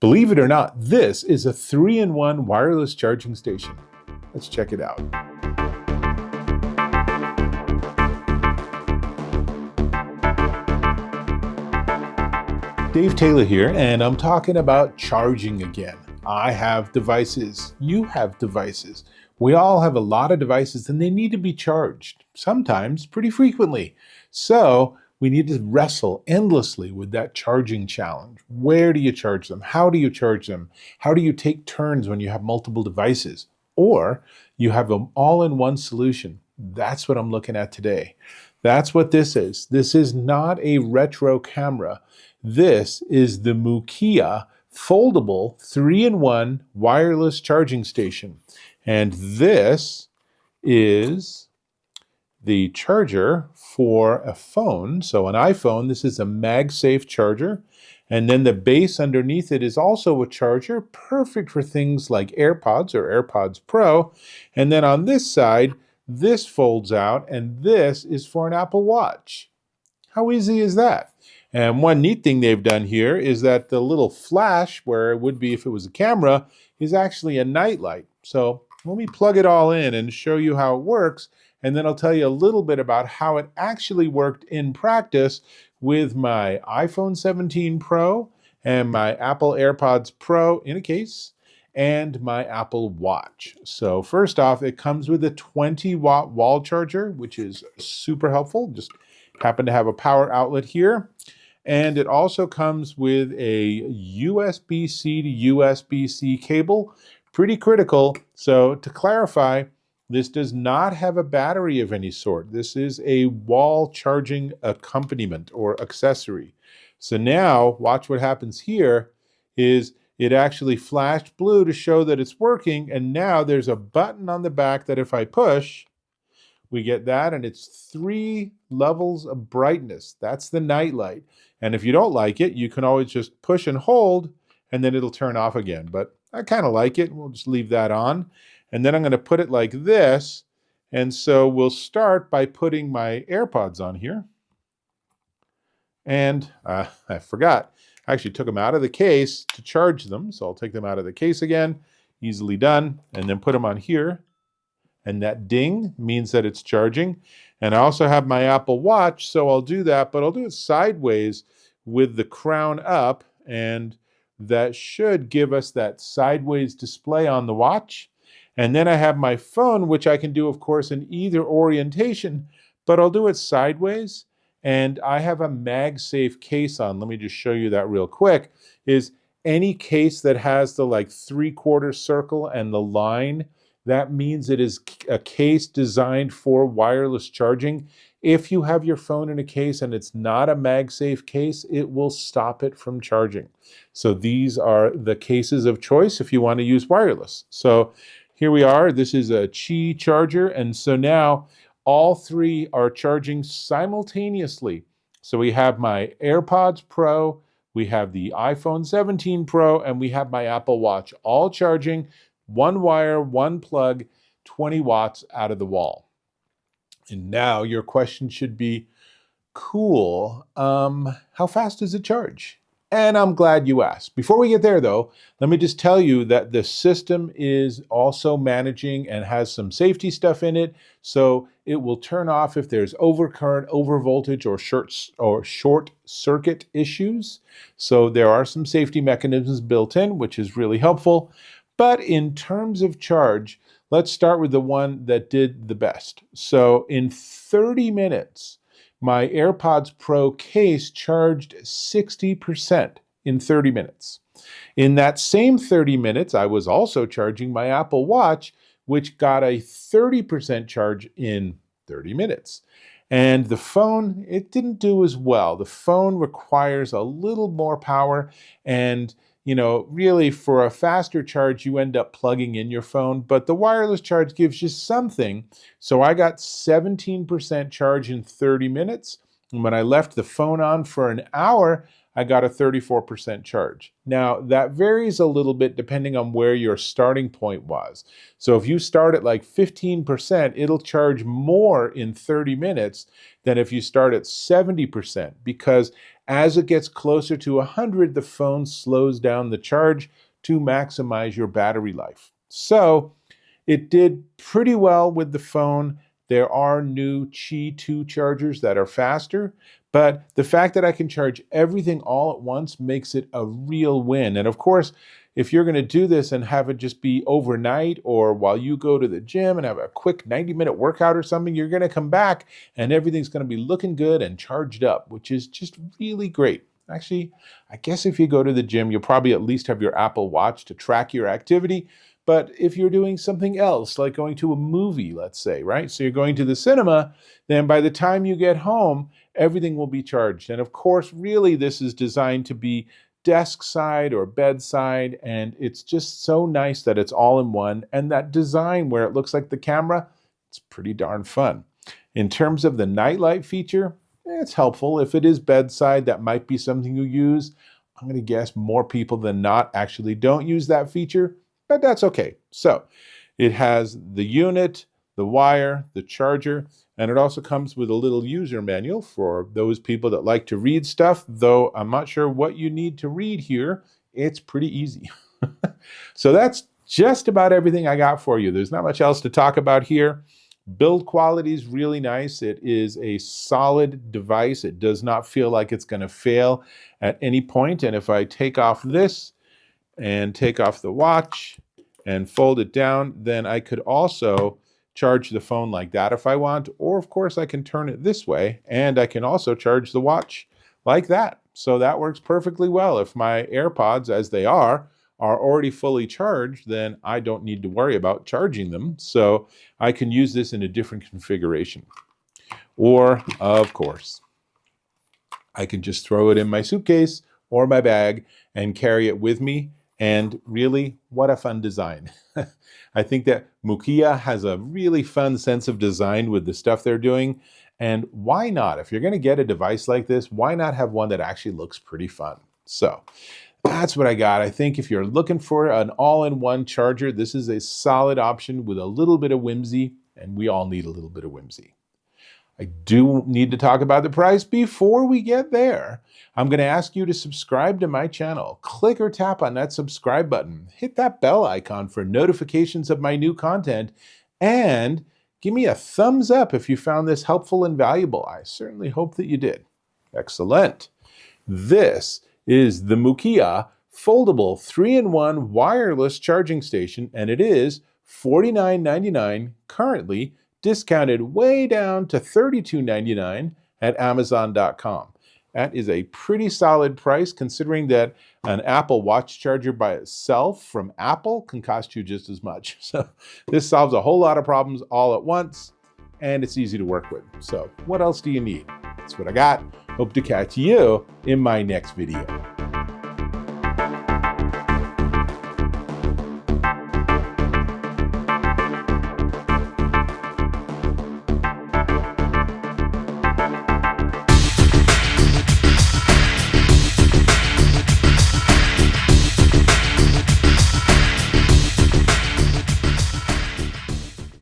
Believe it or not, this is a 3-in-1 wireless charging station. Let's check it out. Dave Taylor here, and I'm talking about charging again. I have devices, you have devices. We all have a lot of devices and they need to be charged, sometimes pretty frequently. So we need to wrestle endlessly with that charging challenge. Where do you charge them? How do you charge them? How do you take turns when you have multiple devices? Or you have an all-in-one solution. That's what I'm looking at today. That's what this is. This is not a retro camera. This is the Mukiya foldable 3-in-1 wireless charging station. And this is the charger for a phone. So an iPhone, this is a MagSafe charger. And then the base underneath it is also a charger, perfect for things like AirPods or AirPods Pro. And then on this side, this folds out, and this is for an Apple Watch. How easy is that? And one neat thing they've done here is that the little flash, where it would be if it was a camera, is actually a nightlight. So let me plug it all in and show you how it works, and then I'll tell you a little bit about how it actually worked in practice with my iPhone 17 Pro and my Apple AirPods Pro in a case, and my Apple Watch. So first off, it comes with a 20-watt wall charger, which is super helpful. Just happen to have a power outlet here. And it also comes with a USB-C to USB-C cable, pretty critical. So to clarify, this does not have a battery of any sort. This is a wall charging accompaniment or accessory. So now watch what happens here is it actually flashed blue to show that it's working. And now there's a button on the back that if I push, we get that, and it's 3 levels of brightness. That's the night light. And if you don't like it, you can always just push and hold, and then it'll turn off again. But I kind of like it. We'll just leave that on. And then I'm going to put it like this. And so we'll start by putting my AirPods on here. And I forgot. I actually took them out of the case to charge them. So I'll take them out of the case again. Easily done. And then put them on here. And that ding means that it's charging. And I also have my Apple Watch, so I'll do that, but I'll do it sideways with the crown up, and that should give us that sideways display on the watch. And then I have my phone, which I can do, of course, in either orientation, but I'll do it sideways. And I have a MagSafe case on. Let me just show you that real quick. Is any case that has the like 3/4 circle and the line, that means it is a case designed for wireless charging. If you have your phone in a case and it's not a MagSafe case, it will stop it from charging. So these are the cases of choice if you want to use wireless. So here we are. This is a Qi charger. And so now all 3 are charging simultaneously. So we have my AirPods Pro, we have the iPhone 17 Pro, and we have my Apple Watch, all charging. 1 wire, 1 plug, 20 watts out of the wall. And now your question should be, cool, how fast does it charge? And I'm glad you asked. Before we get there though, let me just tell you that the system is also managing and has some safety stuff in it. So it will turn off if there's overcurrent, overvoltage, or short circuit issues. So there are some safety mechanisms built in, which is really helpful. But in terms of charge, let's start with the one that did the best. So in 30 minutes, my AirPods Pro case charged 60% in 30 minutes. In that same 30 minutes, I was also charging my Apple Watch, which got a 30% charge in 30 minutes. And the phone, it didn't do as well. The phone requires a little more power, and really for a faster charge, you end up plugging in your phone, but the wireless charge gives you something. So I got 17% charge in 30 minutes. And when I left the phone on for an hour, I got a 34% charge. Now, that varies a little bit depending on where your starting point was. So if you start at like 15%, it'll charge more in 30 minutes than if you start at 70%, because As it gets closer to 100, the phone slows down the charge to maximize your battery life. So it did pretty well with the phone. There are new Qi 2 chargers that are faster, but the fact that I can charge everything all at once makes it a real win. And of course, if you're going to do this and have it just be overnight or while you go to the gym and have a quick 90-minute workout or something, you're going to come back and everything's going to be looking good and charged up, which is just really great. Actually, I guess if you go to the gym, you'll probably at least have your Apple Watch to track your activity. But if you're doing something else, like going to a movie, let's say, right? So you're going to the cinema, then by the time you get home, everything will be charged. And of course, really, this is designed to be desk side or bedside, and it's just so nice that it's all in one. And that design where it looks like the camera, it's pretty darn fun. In terms of the nightlight feature, it's helpful. If it is bedside, that might be something you use. I'm going to guess more people than not actually don't use that feature, but that's okay. So it has the unit, the wire, the charger, and it also comes with a little user manual for those people that like to read stuff, though I'm not sure what you need to read here. It's pretty easy. So that's just about everything I got for you. There's not much else to talk about here. Build quality is really nice. It is a solid device. It does not feel like it's going to fail at any point. And if I take off this and take off the watch and fold it down, then I could also charge the phone like that if I want, or of course I can turn it this way and I can also charge the watch like that. So that works perfectly well. If my AirPods, as they are already fully charged, then I don't need to worry about charging them. So I can use this in a different configuration. Or, of course, I can just throw it in my suitcase or my bag and carry it with me. And really, what a fun design. I think that Mukiya has a really fun sense of design with the stuff they're doing. And why not? If you're going to get a device like this, why not have one that actually looks pretty fun? So that's what I got. I think if you're looking for an all-in-one charger, this is a solid option with a little bit of whimsy, and we all need a little bit of whimsy. I do need to talk about the price before we get there. I'm going to ask you to subscribe to my channel. Click or tap on that subscribe button. Hit that bell icon for notifications of my new content. And give me a thumbs up if you found this helpful and valuable. I certainly hope that you did. Excellent. This is the Mukiya Foldable 3-in-1 wireless charging station, and it is $49.99 currently, discounted way down to $32.99 at Amazon.com. That is a pretty solid price considering that an Apple Watch charger by itself from Apple can cost you just as much. So this solves a whole lot of problems all at once, and it's easy to work with. So what else do you need? That's what I got. Hope to catch you in my next video.